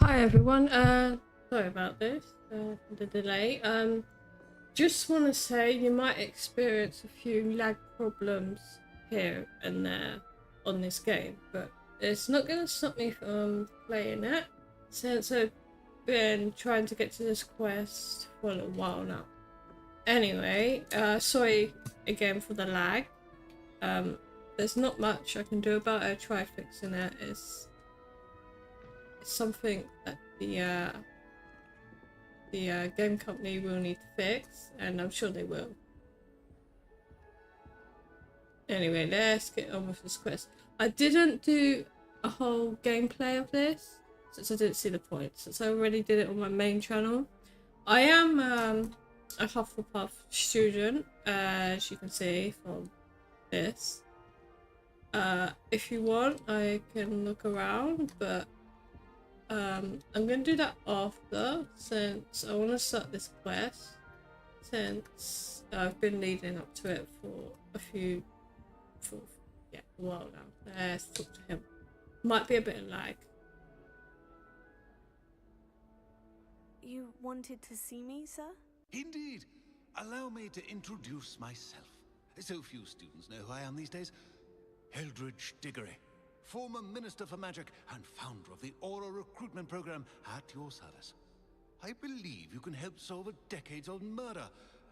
Hi everyone, sorry about this, the delay. Just want to say you might experience a few lag problems here and there on this game, but it's not going to stop me from playing it since I've been trying to get to this quest for a little while now. Anyway, sorry again for the lag. Um, there's not much I can do about it. I tried fixing it. It's something that the game company will need to fix, and I'm sure they will. Anyway, let's get on with this quest. I didn't do a whole gameplay of this since I didn't see the point, since I already did it on my main channel. I am a Hufflepuff student, as you can see from this. If you want, I can look around, but I'm gonna do that after, since I want to start this quest, since I've been leading up to it for a while now. Let's talk to him. Might be a bit of lag. You wanted to see me, sir? Indeed. Allow me to introduce myself. So few students know who I am these days. Eldridge Diggory, former Minister for Magic and founder of the Aura Recruitment Program, at your service. I believe you can help solve a decades-old murder,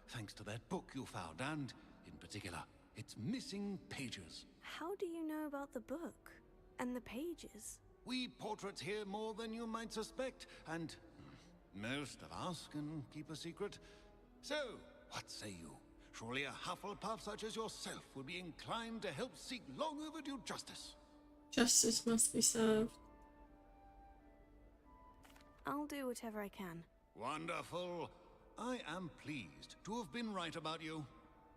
thanks to that book you found, and, in particular, its missing pages. How do you know about the book? And the pages? We portraits hear more than you might suspect, and most of us can keep a secret. So, what say you? Surely a Hufflepuff such as yourself would be inclined to help seek long overdue justice. Justice must be served. I'll do whatever I can. Wonderful. I am pleased to have been right about you.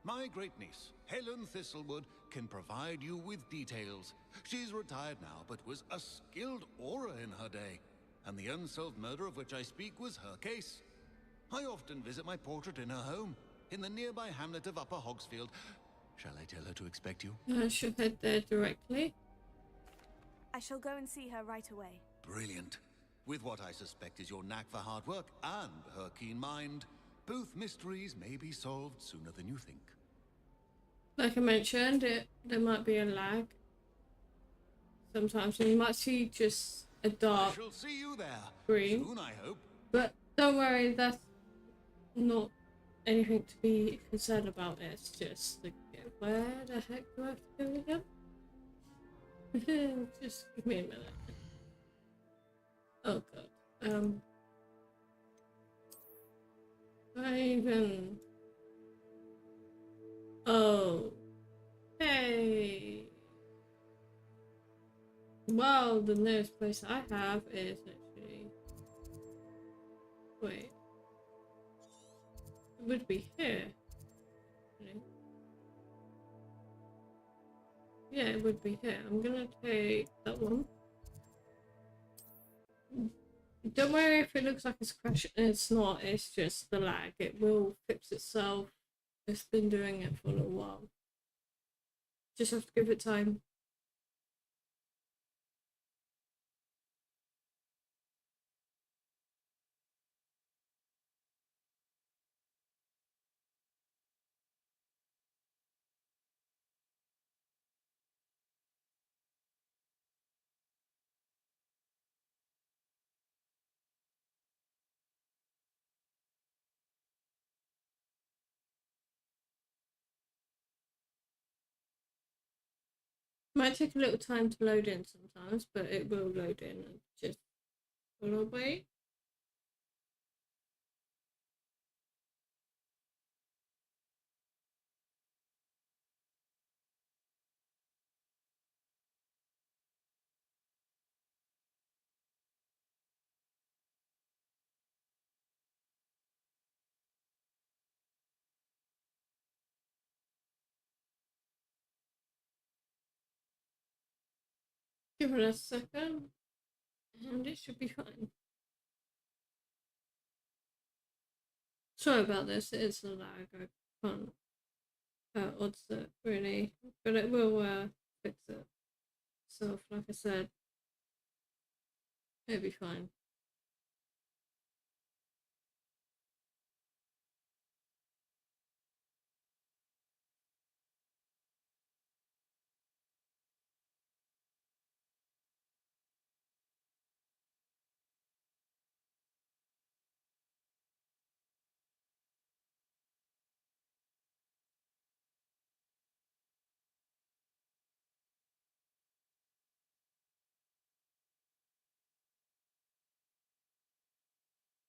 My great niece, Helen Thistlewood, can provide you with details. She's retired now, but was a skilled aura in her day. And the unsolved murder of which I speak was her case. I often visit my portrait in her home, in the nearby hamlet of Upper Hogsfield. Shall I tell her to expect you? I should head there directly. I shall go and see her right away. Brilliant. With what I suspect is your knack for hard work and her keen mind, both mysteries may be solved sooner than you think. Like I mentioned, there might be a lag. Sometimes you might see just a dark I shall see you there green. soon, I hope. But don't worry, that's not anything to be concerned about. It's just like, where the heck do I have to go again? Just give me a minute. Oh god. Raven. Oh. Hey. Well, the nearest place I have is actually. Wait. It would be here. Yeah, it would be here. I'm gonna take that one. Don't worry if it looks like it's crashing. It's not, it's just the lag. It will fix itself. It's been doing it for a little while. Just have to give it time. Might take a little time to load in sometimes, but it will load in. Just a little wait. Give it a second, and it should be fine. Sorry about this. It is a lag. I can't odds it really, but it will fix it. So, like I said, it'll be fine.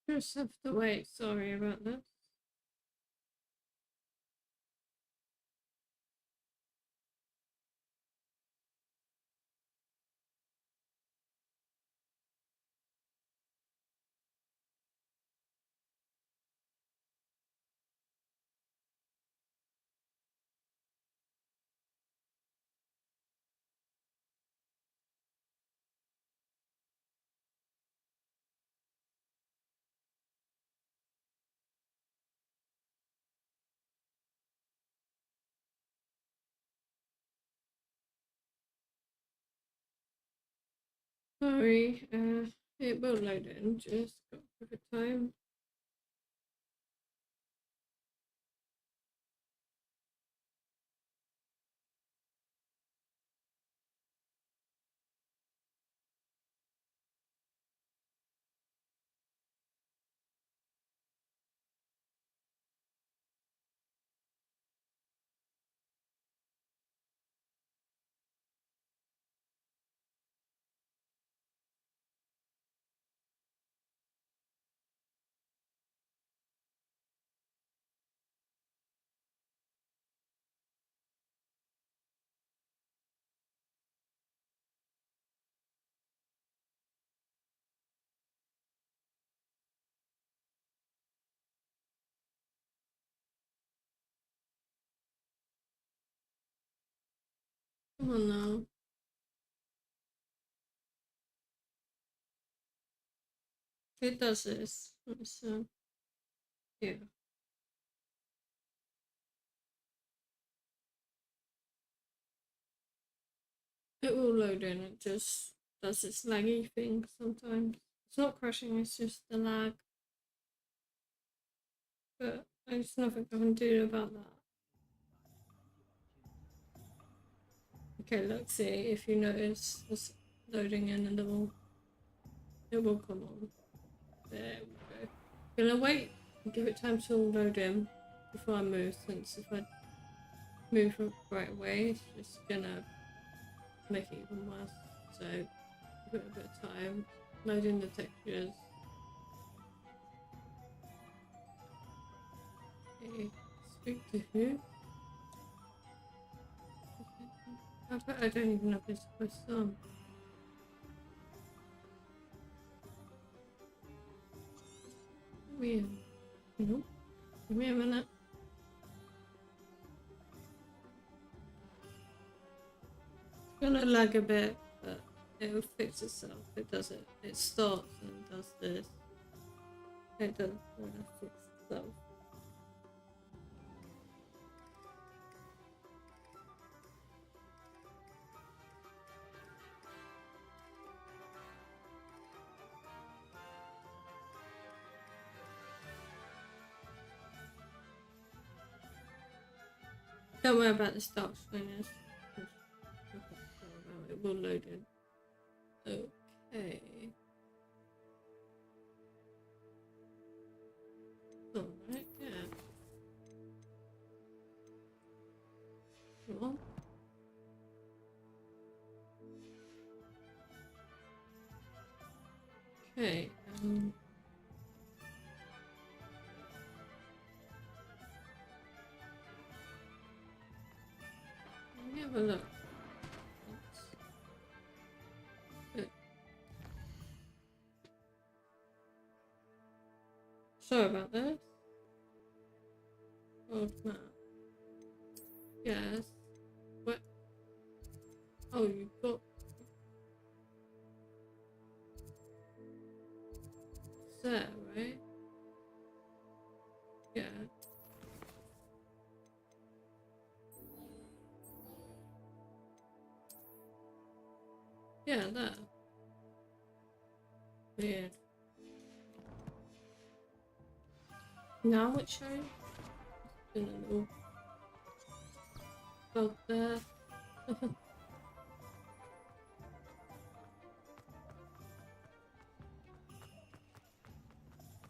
Just have to wait. Sorry about that. Sorry, it will load in, just got a bit of time. Come on now. It does this. So, yeah. It will load in, it just does this laggy thing sometimes. It's not crashing, it's just the lag. But there's nothing I can do about that. Okay, let's see if you notice it's loading in and it will come on. There we go. Gonna wait and give it time to load in before I move, since if I move right away, it's just gonna make it even worse. So give it a bit of time. Loading the textures. Okay, speak to who? I don't even know if it's supposed on. Weird. Nope. Give me a minute. It's gonna lag a bit, but it'll fix itself. It does it. It starts and does this. It does fix itself. Don't worry about the start screeners. It will load in. Okay. Alright, yeah. Come on. Okay, let me have a look. Sorry about this. Oh, map. Yes. What? Oh, you've got. It's there, right? Yeah. Yeah, there. Weird. Now it's showing. Been a little bug there.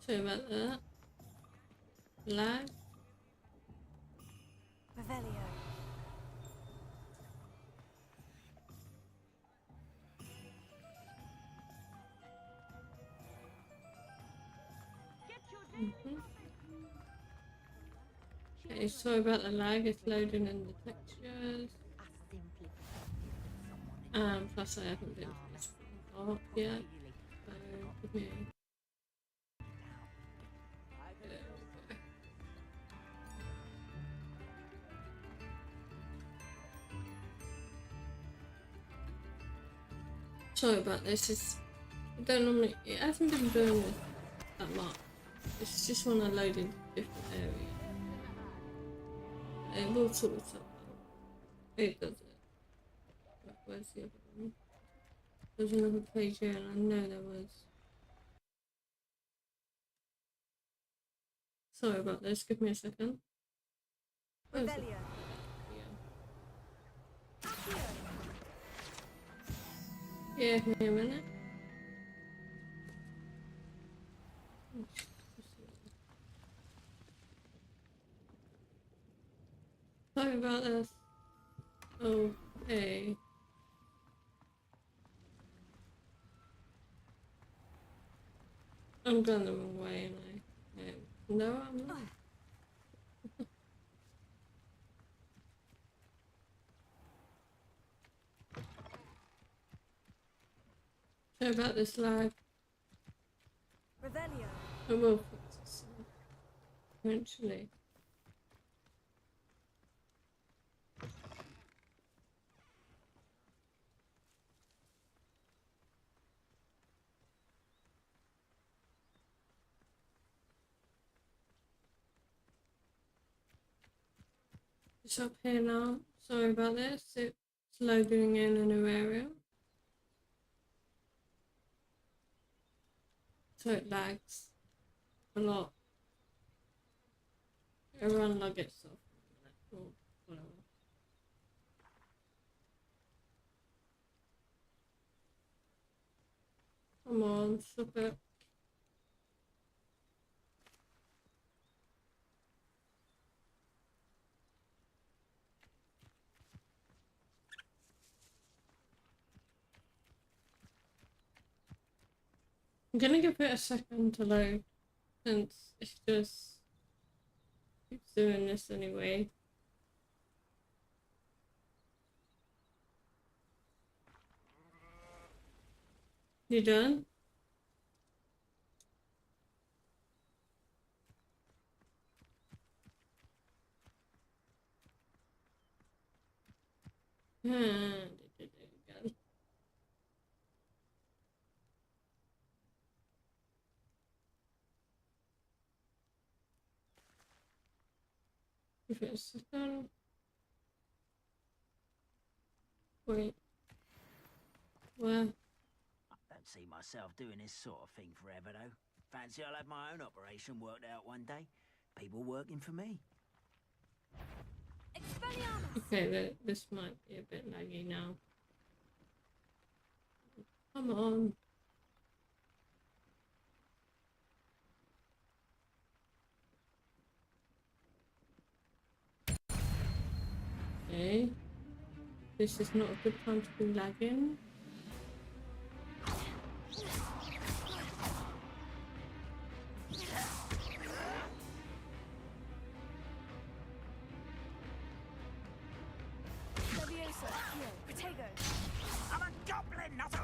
Sorry about that. Lag. Revelio. Okay, sorry about the lag, it's loading in the textures. Plus I haven't been to this part yet. So give me sorry about this, I don't normally, it hasn't been doing this that much. It's just when I load into different areas. It will sort itself out. It does it. Where's the other one? There's another page here and I know there was. Sorry about this, give me a second. Where's it? Yeah, give me a minute. Sorry about this. Okay. I'm going the wrong way and no, I'm not. Sorry about this lag. Revelio. I will fix this eventually. It's up here now. Sorry about this. It's loading in a new area. So it lags a lot. Everyone log itself. Or whatever. Come on, stop it. I'm gonna give it a second to load since it's just keeps doing this anyway. You done? Did it again. Give it a second. Wait. Where? I don't see myself doing this sort of thing forever, though. Fancy I'll have my own operation worked out one day. People working for me. Okay, this might be a bit laggy now. Come on. Okay. This is not a good time to be lagging. I'm a goblin, not a...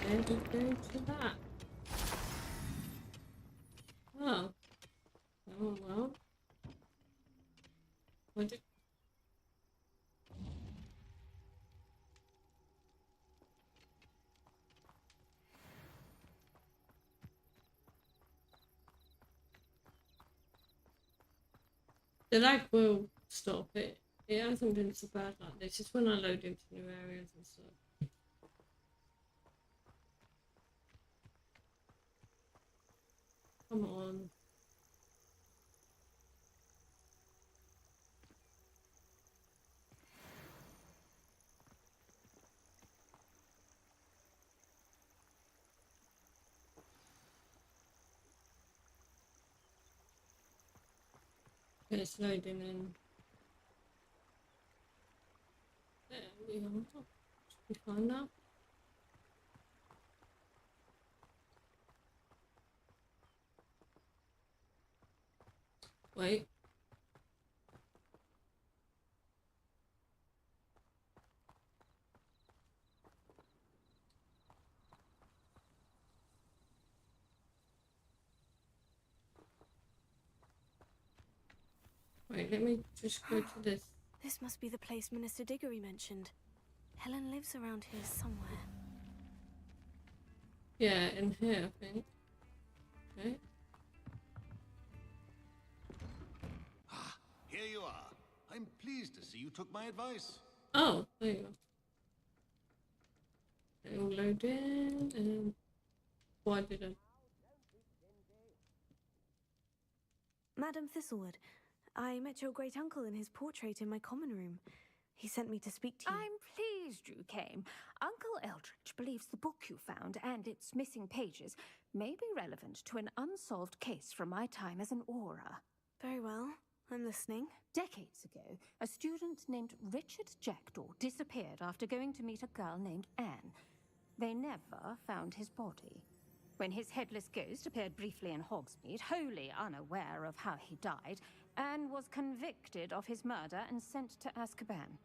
And we go to that. Oh. Oh well. What did... The lag will stop it. It hasn't been so bad like this. Just when I load into new areas and stuff. Come on. Okay, it's loading in. There we are. Should be fine now. Wait. Wait, let me just go to this. This must be the place Minister Diggory mentioned. Helen lives around here somewhere. Yeah, in here, I think. Okay. Ah, here you are. I'm pleased to see you took my advice. Oh, there you go. They all load in, and why did I? Madam Thistlewood, I met your great uncle in his portrait in my common room. He sent me to speak to you. I'm pleased you came. Uncle Eldridge believes the book you found and its missing pages may be relevant to an unsolved case from my time as an aura. Very well. I'm listening. Decades ago, a student named Richard Jackdaw disappeared after going to meet a girl named Anne. They never found his body. When his headless ghost appeared briefly in Hogsmeade, wholly unaware of how he died, Anne was convicted of his murder and sent to Azkaban.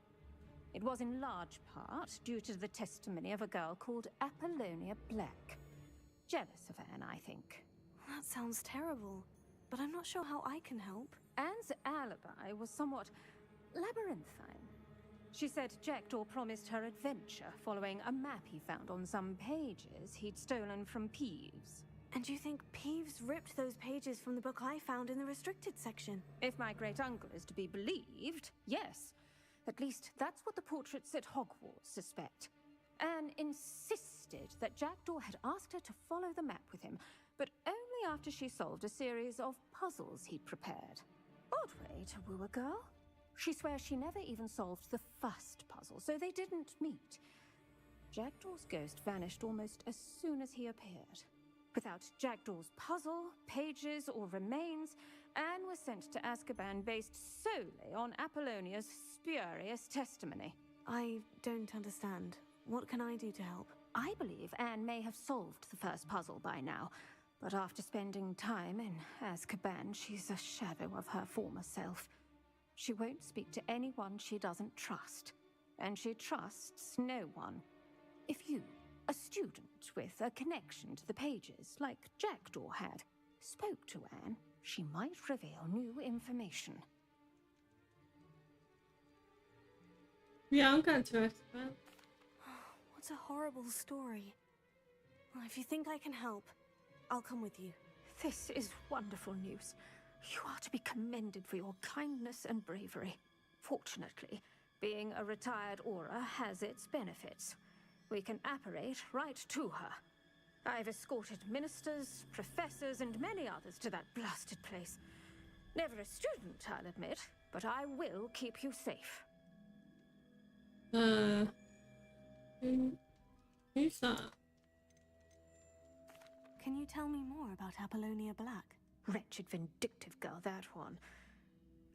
It was in large part due to the testimony of a girl called Apollonia Black. Jealous of Anne, I think. That sounds terrible, but I'm not sure how I can help. Anne's alibi was somewhat labyrinthine. She said Jackdaw promised her adventure following a map he found on some pages he'd stolen from Peeves. And you think Peeves ripped those pages from the book I found in the restricted section? If my great-uncle is to be believed, yes. At least that's what the portraits at Hogwarts suspect. Anne insisted that Jackdaw had asked her to follow the map with him, but only after she solved a series of puzzles he'd prepared. Odd way to woo a girl. She swears she never even solved the first puzzle, so they didn't meet. Jackdaw's ghost vanished almost as soon as he appeared. Without Jackdaw's puzzle, pages, or remains, Anne was sent to Azkaban based solely on Apollonia's spurious testimony. I don't understand. What can I do to help? I believe Anne may have solved the first puzzle by now, but after spending time in Azkaban, she's a shadow of her former self. She won't speak to anyone she doesn't trust, and she trusts no one. If you, a student with a connection to the pages, like Jackdaw had, spoke to Anne, she might reveal new information. Yeah, I'm going to Azkaban. What a horrible story. Well, if you think I can help, I'll come with you. This is wonderful news. You are to be commended for your kindness and bravery. Fortunately, being a retired aura has its benefits. We can apparate right to her. I've escorted ministers, professors, and many others to that blasted place. Never a student, I'll admit, but I will keep you safe. Who's that? Can you tell me more about Apollonia Black? Wretched, vindictive girl, that one.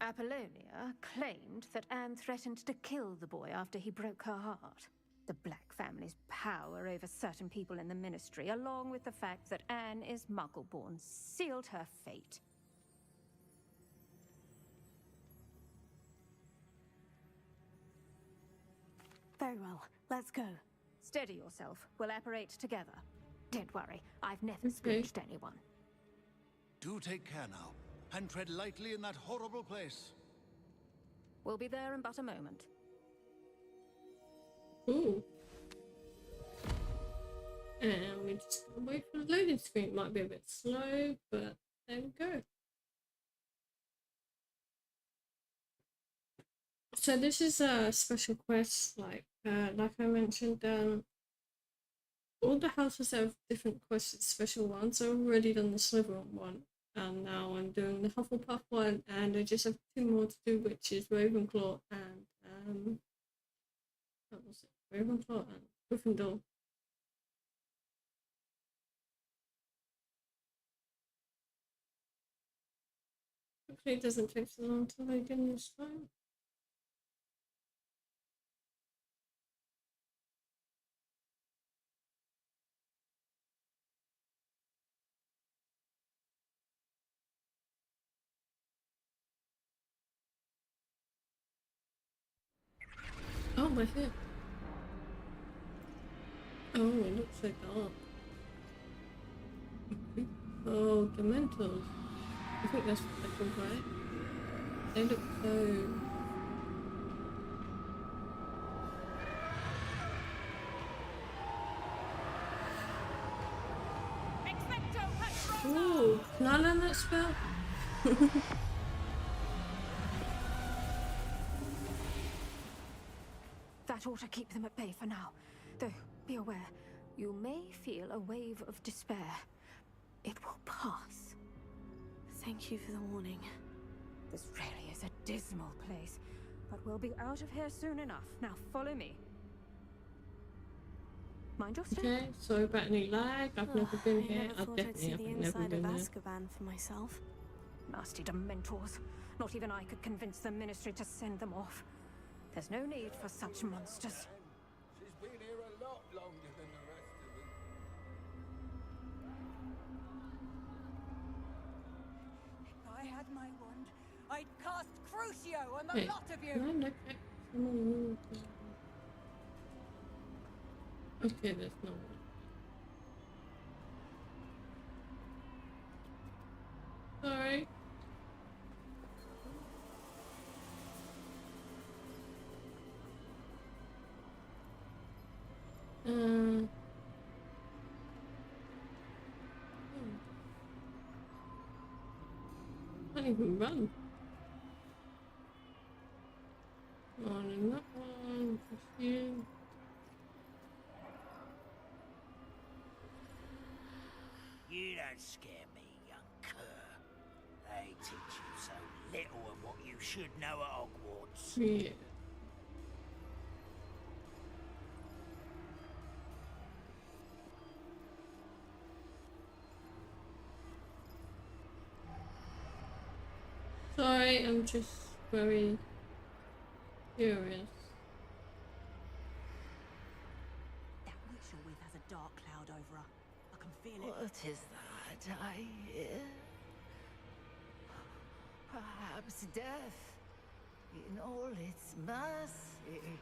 Apollonia claimed that Anne threatened to kill the boy after he broke her heart. The Black family's power over certain people in the Ministry, along with the fact that Anne is Muggle-born, sealed her fate. Very well, let's go. Steady yourself. We'll apparate together. Don't worry, I've never spooked anyone. Do take care now, and tread lightly in that horrible place. We'll be there in but a moment. Ooh. And we just gotta wait for the loading screen. Might be a bit slow, but there we go. So this is a special quest, like I mentioned, all the houses have different quests, special ones. I've already done the Slytherin one, and now I'm doing the Hufflepuff one, and I just have 2 more to do, which is Ravenclaw and what was it? Ravenclaw and Gryffindor. Hopefully it doesn't take so long to load in this time. Oh, my head. Oh, it looks so dark. Oh, Dementors. I think that's what they're called, right? They look so... Ooh, can I learn that spell? That ought to keep them at bay for now. Though, be aware, you may feel a wave of despair. It will pass. Thank you for the warning. This really is a dismal place, but we'll be out of here soon enough. Now follow me. Mind your step. Okay, sorry about any lag. I've never been here. I never I've thought I'd definitely see have the never inside of been there. Azkaban for myself. Nasty Dementors. Not even I could convince the Ministry to send them off. There's no need for such monsters. She's been here a lot longer than the rest of them. If I had my wand, I'd cast Crucio on the Wait, lot of can I you! look at someone? Okay, there's no one. Sorry. Can't even run. On and that one, pursue. You don't scare me, young cur. They teach you so little of what you should know at Hogwarts. Yeah. Sorry, I'm just very curious. That witch you're with has a dark cloud over her. I can feel it. What is that I hear? Perhaps death in all its mercy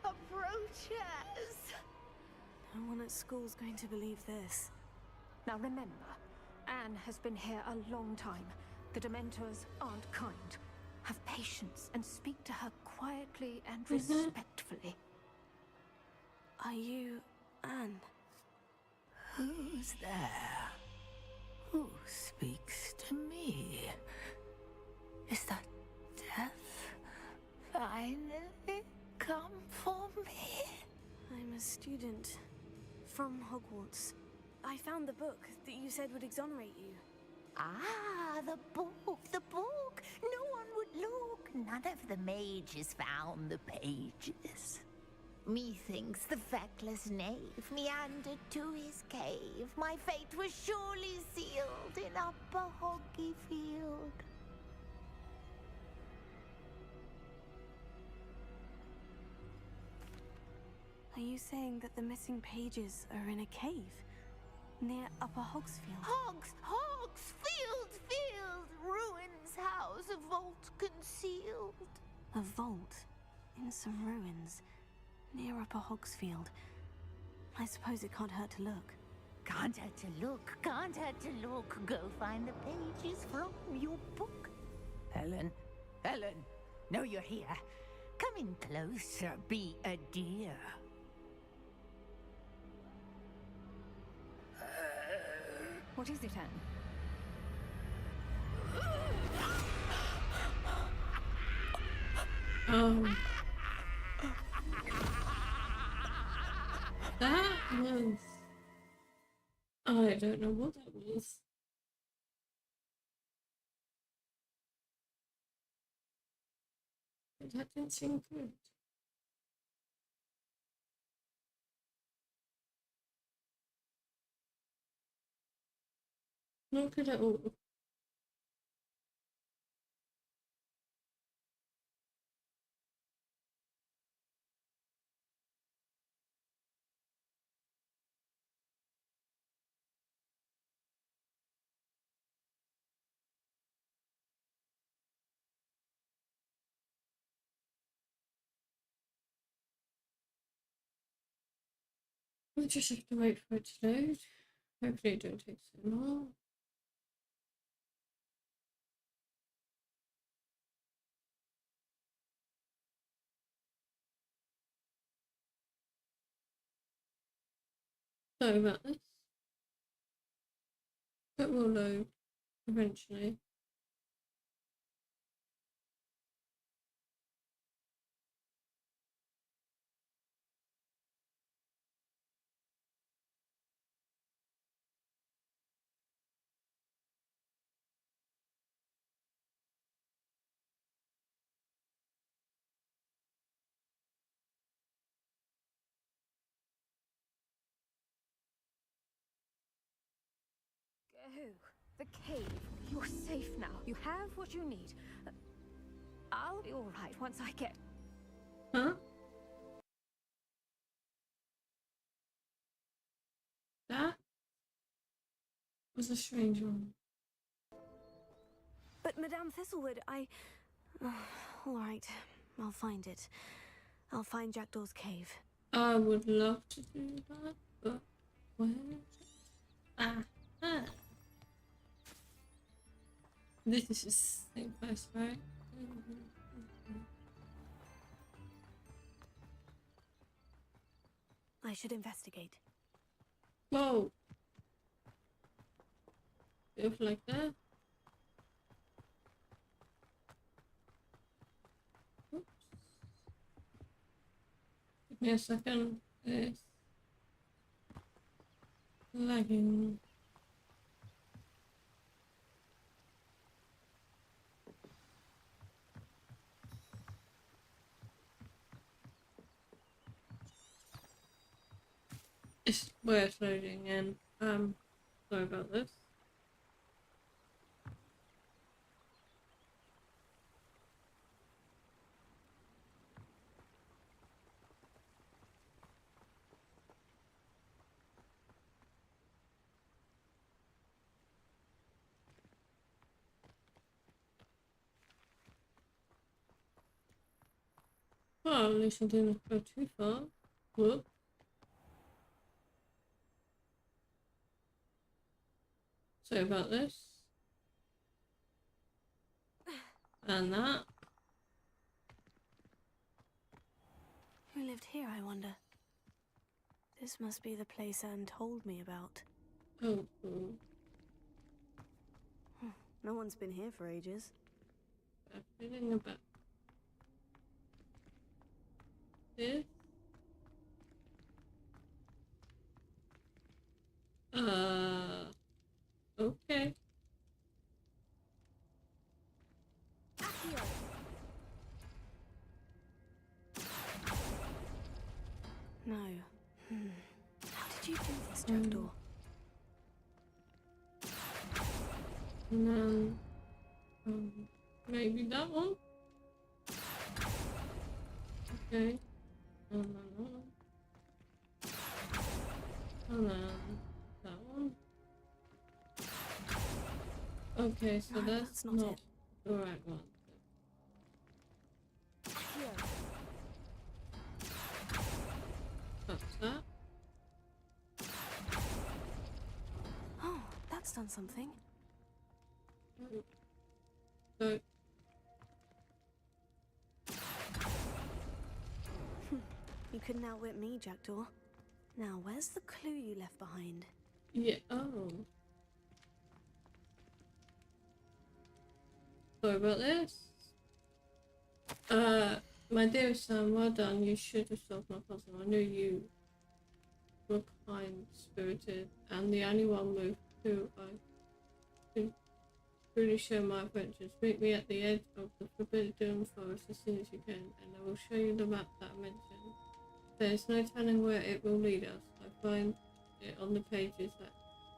approaches. No one at school's going to believe this. Now remember, Anne has been here a long time. The Dementors aren't kind. Have patience and speak to her quietly and respectfully. Are you Anne? Who's there? Who speaks to me? Is that death finally come for me? I'm a student from Hogwarts. I found the book that you said would exonerate you. Ah, the book, the book. No one would look. None of the mages found the pages. Methinks the feckless knave meandered to his cave. My fate was surely sealed in Upper Hoggy Field. Are you saying that the missing pages are in a cave near Upper Hogsfield? Field, ruins house, a vault concealed. A vault in some ruins near Upper Hogsfield. I suppose it can't hurt to look. Can't hurt to look, can't hurt to look. Go find the pages from your book. Helen, know you're here. Come in closer, be a dear. What is it, Anne? That was... I don't know what that was. But that didn't seem good. Not good at all. We'll just have to wait for it to load. Hopefully it don't take so long. Sorry about this. It will load eventually. Go. The cave. You're safe now. You have what you need. I'll be all right once I get... Huh? That was a strange one. But Madame Thistlewood, all right, I'll find it. I'll find Jackdaw's cave. I would love to do that, but where? Ah. This is just the same place, right? I should investigate. Whoa! Feels like that. Oops. Give me a second. It's lagging. It's where it's loading and sorry about this. Well, at least I didn't go too far. Whoop. Sorry about this. And that. Who lived here, I wonder? This must be the place Anne told me about. Oh, cool. No one's been here for ages. I'm feeling about this. Okay. No. How did you do this, Jackdaw? And then, maybe that one? Okay. And then that one. And then that one. Okay, so No, that's not not it. the right one. That's that. Oh, that's done something. So, You couldn't outwit me, Jackdaw. Now, where's the clue you left behind? yeah, oh. Sorry about this. My dear son, well done. You should have solved my puzzle. I knew you were kind-spirited and the only one with who I could really share my adventures. Meet me at the edge of the Forbidden Forest as soon as you can, and I will show you the map that I mentioned. There is no telling where it will lead us. I find it on the pages that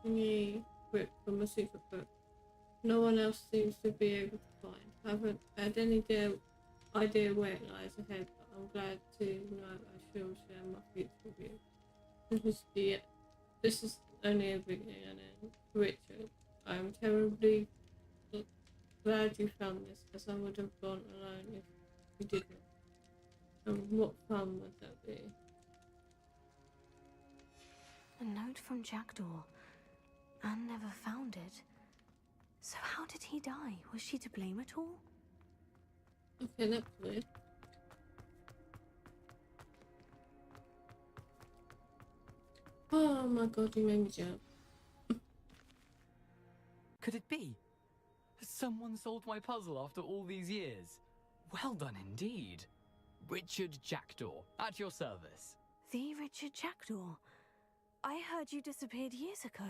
thingy ripped from a secret book. No one else seems to be able to find. I haven't had any idea where it lies ahead, but I'm glad to know I shall share my future with you. This is only a beginning, and then Richard, I am terribly glad you found this, as I would have gone alone if you didn't. And what fun would that be? A note from Jackdaw. Anne never found it. So how did he die? Was she to blame at all? Okay, that's weird. Oh my god, you made me jump. Could it be? Has someone solved my puzzle after all these years? Well done indeed. Richard Jackdaw, at your service. The Richard Jackdaw. I heard you disappeared years ago.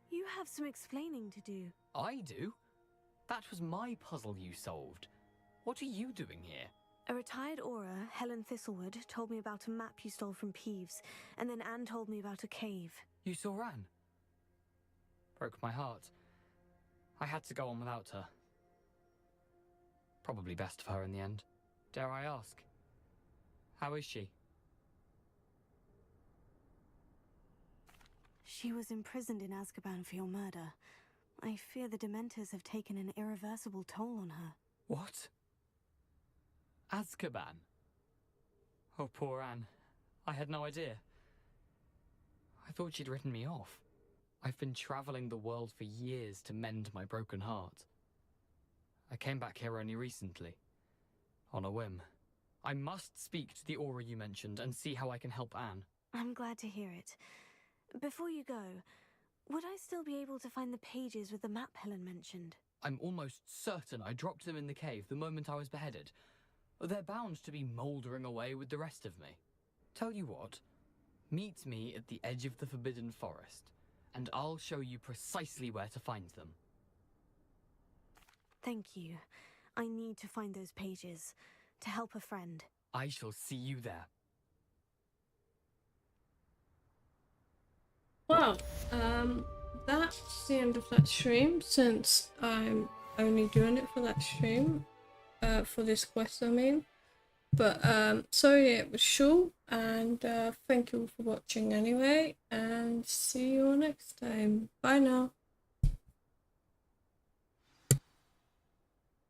You have some explaining to do. I do? That was my puzzle you solved. What are you doing here? A retired aura, Helen Thistlewood, told me about a map you stole from Peeves, and then Anne told me about a cave. You saw Anne? Broke my heart. I had to go on without her. Probably best of her in the end. Dare I ask? How is she? She was imprisoned in Azkaban for your murder. I fear the Dementors have taken an irreversible toll on her. What? Azkaban? Oh, poor Anne. I had no idea. I thought she'd written me off. I've been traveling the world for years to mend my broken heart. I came back here only recently, on a whim. I must speak to the aura you mentioned and see how I can help Anne. I'm glad to hear it. Before you go, would I still be able to find the pages with the map Helen mentioned? I'm almost certain I dropped them in the cave the moment I was beheaded. They're bound to be mouldering away with the rest of me. Tell you what, meet me at the edge of the Forbidden Forest, and I'll show you precisely where to find them. Thank you. I need to find those pages, to help a friend. I shall see you there. Well, that's the end of that stream, since I'm only doing it for that stream, for this quest I mean. But sorry it was short, and thank you all for watching anyway, and see you all next time. Bye now.